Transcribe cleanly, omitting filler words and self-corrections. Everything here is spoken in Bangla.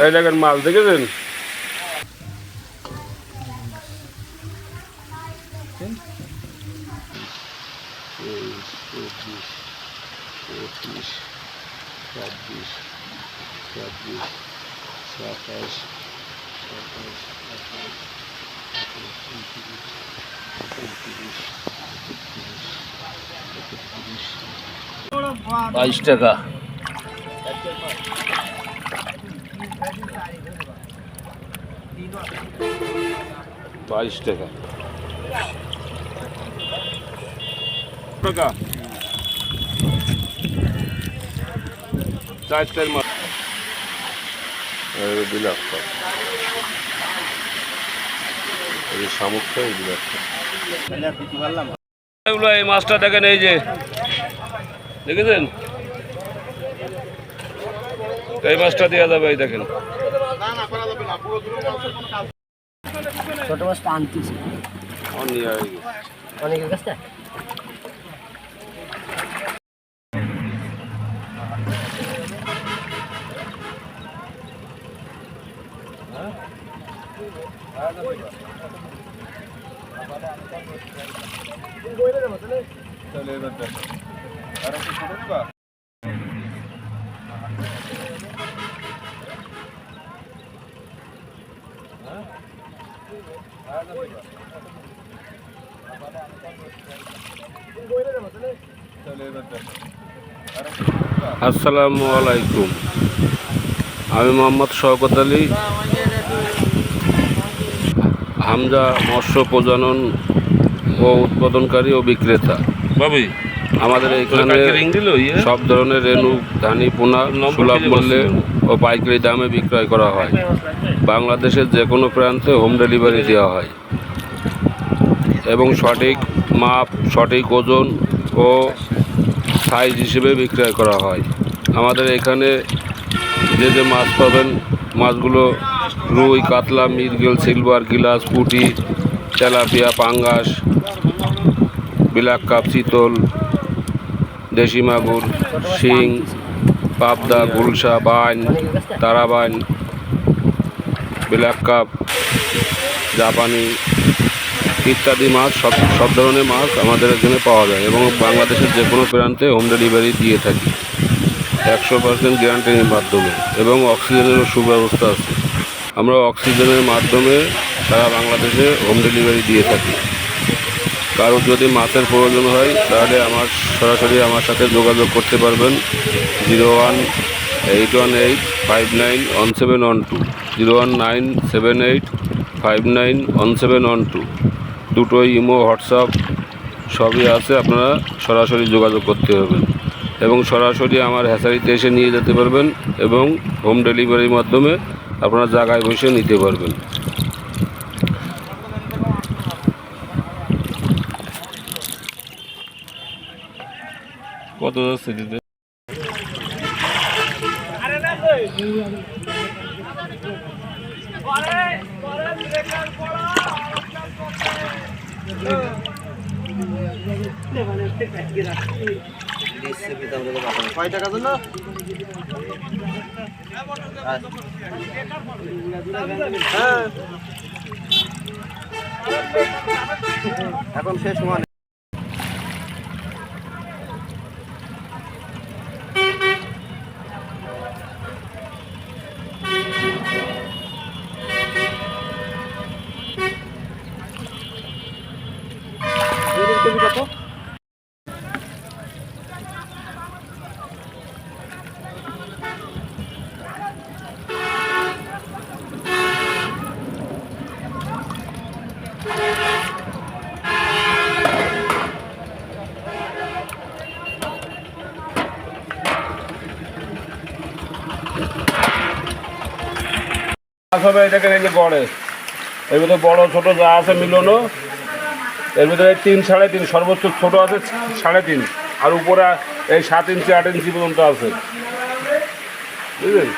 এই দেখেন মাছ দেখেছেন? $22 $22 টাকা 4 মাছ বিলাক্ষ শামুকটা এগুলো। এই মাছটা দেখেন, এই যে দেখেছেন, এই মাছটা দেওয়া যাবে। এই দেখেন ছোট মাছটা আনতেছি অনেকের কাছে। আসসালামু আলাইকুম, আমি মোহাম্মদ শওকত আলী, হামজা মৎস্য প্রজনন ও উৎপাদনকারী ও বিক্রেতা। আমাদের এখানে সব ধরনের রেণু, ধানি, পোনা সুলভ মূল্যে ও পাইকারি দামে বিক্রয় করা হয়। বাংলাদেশের যে কোনো প্রান্তে হোম ডেলিভারি দেওয়া হয় এবং সঠিক মাপ, সঠিক ওজন ও সাইজ হিসেবে বিক্রয় করা হয়। আমাদের এখানে যে যে মাছ পাবেন, মাছগুলো রুই, কাতলা, মৃগেল, সিলভার, গিলাস, পুঁটি, তেলাপিয়া, পাঙ্গাস, ব্ল্যাক কাপ, চিতল, দেশি মাগুর, শিং, পাবদা, গুলশা, বাইন, তারাবাইন, ব্ল্যাক কাপ, জাপানি ইত্যাদি মাছ, সব ধরনের মাছ আমাদের এখানে পাওয়া যায় এবং বাংলাদেশের যে কোনো প্রান্তে হোম ডেলিভারি দিয়ে থাকি 100% গ্যারান্টির মাধ্যমে, এবং অক্সিজেনেরও সুব্যবস্থা আছে। আমরা অক্সিজেনের মাধ্যমে সারা বাংলাদেশে হোম ডেলিভারি দিয়ে থাকি। কারো যদি মাছের প্রয়োজন হয় তাহলে সরাসরি আমার সাথে যোগাযোগ করতে পারবেন। 01818591712, 01978591712। দুটোই ইমো, হোয়াটসঅ্যাপ সবই আছে, আপনারা সরাসরি যোগাযোগ করতে হবেন এবং সরাসরি আমার হ্যাচারিতে এসে নিয়ে যেতে পারবেন এবং হোম ডেলিভারির মাধ্যমে আপনারা জায়গায় বসে নিতে পারবেন। কত যাচ্ছে দিতে? কয় টাকা জন্য? এখন শেষ মানে কত? সবাই দেখেন, এই যে গড়ে এর ভিতরে বড় ছোট যা আছে মিলনো, এর ভিতরে 3, 3.5, সর্বোচ্চ ছোট আছে 3.5, আর উপরে এই 7 ইঞ্চি 8 ইঞ্চি পর্যন্ত আছে, বুঝলেন?